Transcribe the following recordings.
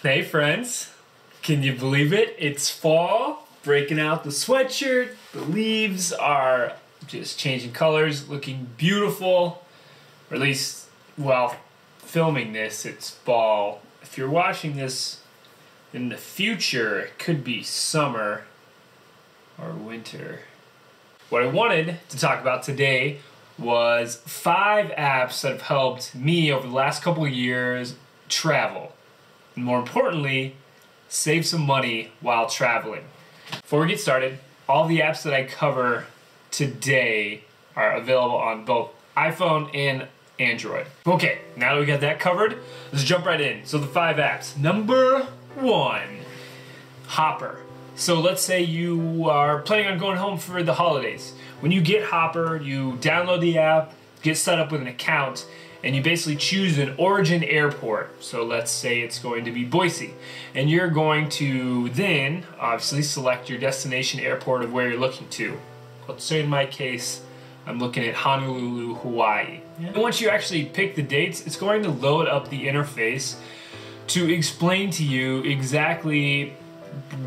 Hey friends, can you believe it? It's fall, breaking out the sweatshirt, the leaves are just changing colors, looking beautiful, or at least, well, filming this, it's fall. If you're watching this in the future, it could be summer or winter. What I wanted to talk about today was 5 apps that have helped me over the last couple of years travel. And more importantly, save some money while traveling. Before we get started, all the apps that I cover today are available on both iPhone and Android. Okay, now that we got that covered, let's jump right in. So the 5 apps. Number 1, Hopper. So let's say you are planning on going home for the holidays. When you get Hopper, you download the app, get set up with an account, and you basically choose an origin airport. So let's say it's going to be Boise. And you're going to then obviously select your destination airport of where you're looking to. Let's say in my case, I'm looking at Honolulu, Hawaii. And once you actually pick the dates, it's going to load up the interface to explain to you exactly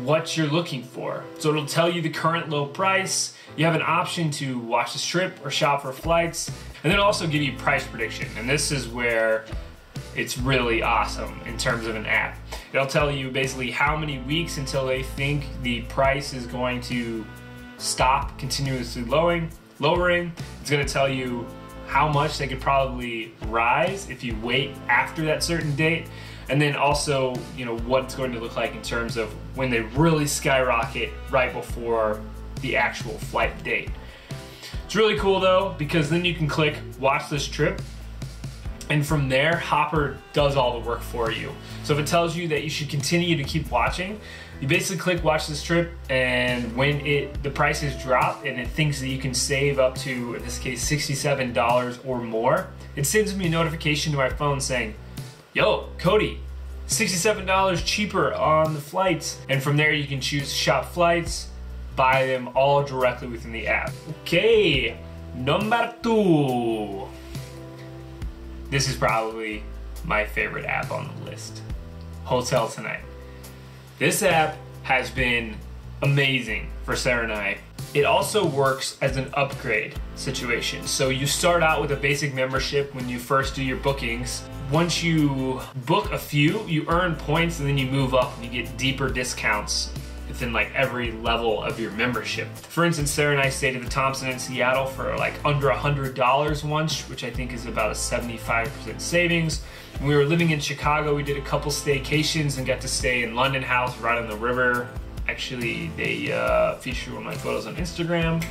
what you're looking for. So it'll tell you the current low price. You have an option to watch the trip or shop for flights, and then it'll also give you price prediction. And this is where it's really awesome in terms of an app. It'll tell you basically how many weeks until they think the price is going to stop continuously lowering. It's going to tell you how much they could probably rise if you wait after that certain date. And then also, what it's going to look like in terms of when they really skyrocket right before the actual flight date. It's really cool though, because then you can click watch this trip, and from there, Hopper does all the work for you. So if it tells you that you should continue to keep watching, you basically click watch this trip, and when the prices drop and it thinks that you can save up to, in this case, $67 or more, it sends me a notification to my phone saying, yo, Cody, $67 cheaper on the flights. And from there you can choose shop flights, buy them all directly within the app. Okay, number 2. This is probably my favorite app on the list. Hotel Tonight. This app has been amazing for Sarah and I. It also works as an upgrade situation. So you start out with a basic membership when you first do your bookings. Once you book a few, you earn points, and then you move up and you get deeper discounts within like every level of your membership. For instance, Sarah and I stayed at the Thompson in Seattle for like under $100 once, which I think is about a 75% savings. When we were living in Chicago, we did a couple staycations and got to stay in London House right on the river. Actually, they featured one of my photos on Instagram.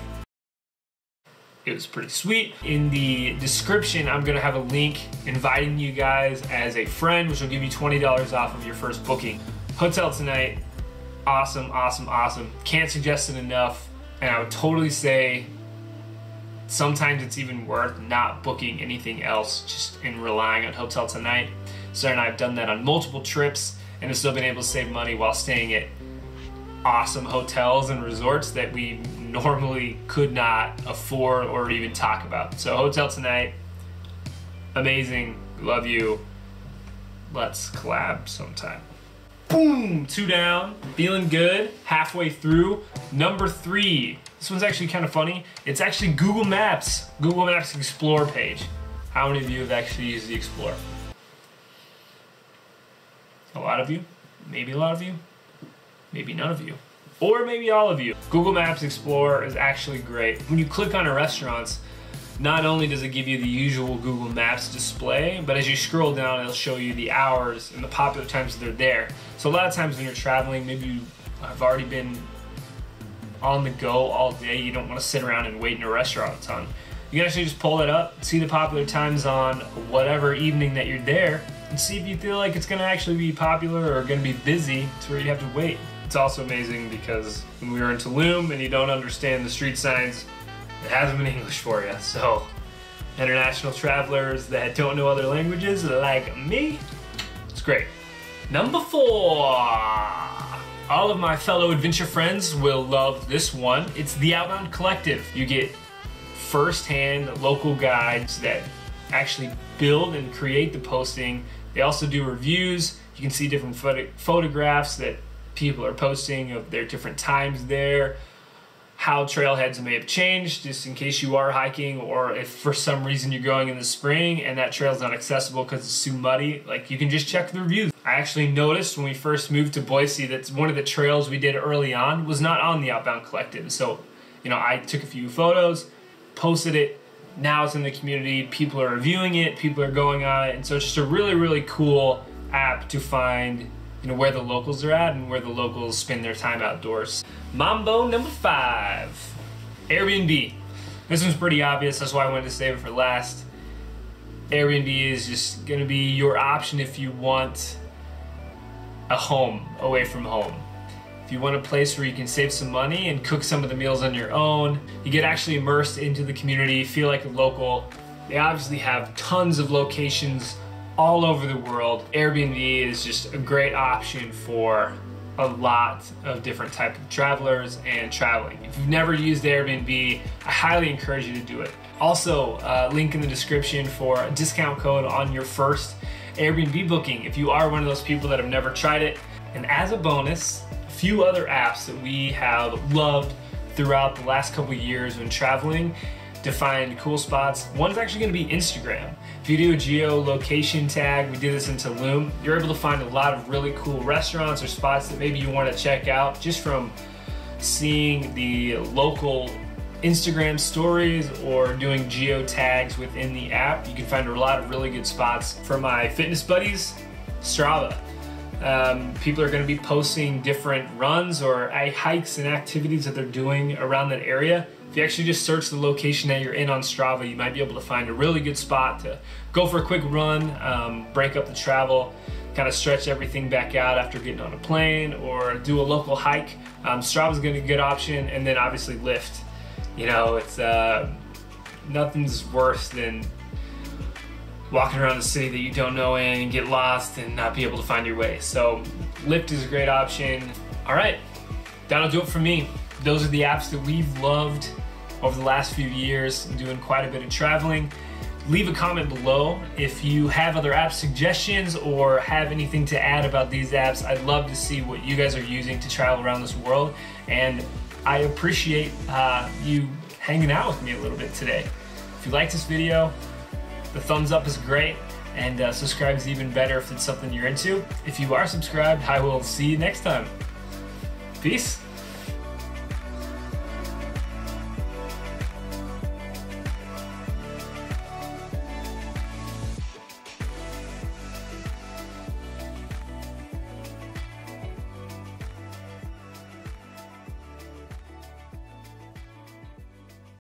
It was pretty sweet. In the description, I'm gonna have a link inviting you guys as a friend, which will give you $20 off of your first booking. Hotel Tonight, awesome, awesome, awesome. Can't suggest it enough, and I would totally say sometimes it's even worth not booking anything else, just in relying on Hotel Tonight. Sarah and I have done that on multiple trips, and have still been able to save money while staying at awesome hotels and resorts that we normally could not afford or even talk about. So Hotel Tonight, amazing, love you. Let's collab sometime. Boom, 2 down, feeling good, halfway through. Number 3, this one's actually kind of funny. It's actually Google Maps Explore page. How many of you have actually used the Explore? A lot of you, maybe a lot of you, maybe none of you, or maybe all of you. Google Maps Explorer is actually great. When you click on a restaurant, not only does it give you the usual Google Maps display, but as you scroll down, it'll show you the hours and the popular times that they're there. So a lot of times when you're traveling, maybe you have already been on the go all day, you don't want to sit around and wait in a restaurant a ton. You can actually just pull it up, see the popular times on whatever evening that you're there, and see if you feel like it's going to actually be popular or going to be busy to where you have to wait. It's also amazing because when we were in Tulum and you don't understand the street signs, it has them in English for you. So international travelers that don't know other languages like me, it's great. Number 4. All of my fellow adventure friends will love this one. It's the Outbound Collective. You get first-hand local guides that actually build and create the posting. They also do reviews, You can see different photographs that people are posting of their different times there, how trailheads may have changed just in case you are hiking, or if for some reason you're going in the spring and that trail's not accessible because it's too muddy, like you can just check the reviews. I actually noticed when we first moved to Boise that one of the trails we did early on was not on the Outbound Collective. So, you know, I took a few photos, posted it, now it's in the community, people are reviewing it, people are going on it, and so it's just a really, really cool app to find, you know, where the locals are at and where the locals spend their time outdoors. Mambo number 5, Airbnb. This one's pretty obvious, that's why I wanted to save it for last. Airbnb is just gonna be your option if you want a home away from home. If you want a place where you can save some money and cook some of the meals on your own, you get actually immersed into the community, feel like a local. They obviously have tons of locations all over the world. Airbnb is just a great option for a lot of different types of travelers and traveling. If you've never used Airbnb, I highly encourage you to do it. Also, link in the description for a discount code on your first Airbnb booking if you are one of those people that have never tried it. And as a bonus, a few other apps that we have loved throughout the last couple years when traveling to find cool spots. One's actually going to be Instagram. If you do a geolocation tag, we did this in Tulum, you're able to find a lot of really cool restaurants or spots that maybe you want to check out just from seeing the local Instagram stories or doing geo tags within the app. You can find a lot of really good spots. For my fitness buddies, Strava. People are going to be posting different runs or hikes and activities that they're doing around that area. If you actually just search the location that you're in on Strava, you might be able to find a really good spot to go for a quick run, break up the travel, kind of stretch everything back out after getting on a plane, or do a local hike. Strava's going to be a good option, and then obviously Lyft. You know, it's nothing's worse than walking around the city that you don't know in and get lost and not be able to find your way. So Lyft is a great option. All right, that'll do it for me. Those are the apps that we've loved over the last few years, doing quite a bit of traveling. Leave a comment below if you have other app suggestions or have anything to add about these apps. I'd love to see what you guys are using to travel around this world, and I appreciate you hanging out with me a little bit today. If you like this video, the thumbs up is great, and subscribe is even better if it's something you're into. If you are subscribed, I will see you next time. Peace.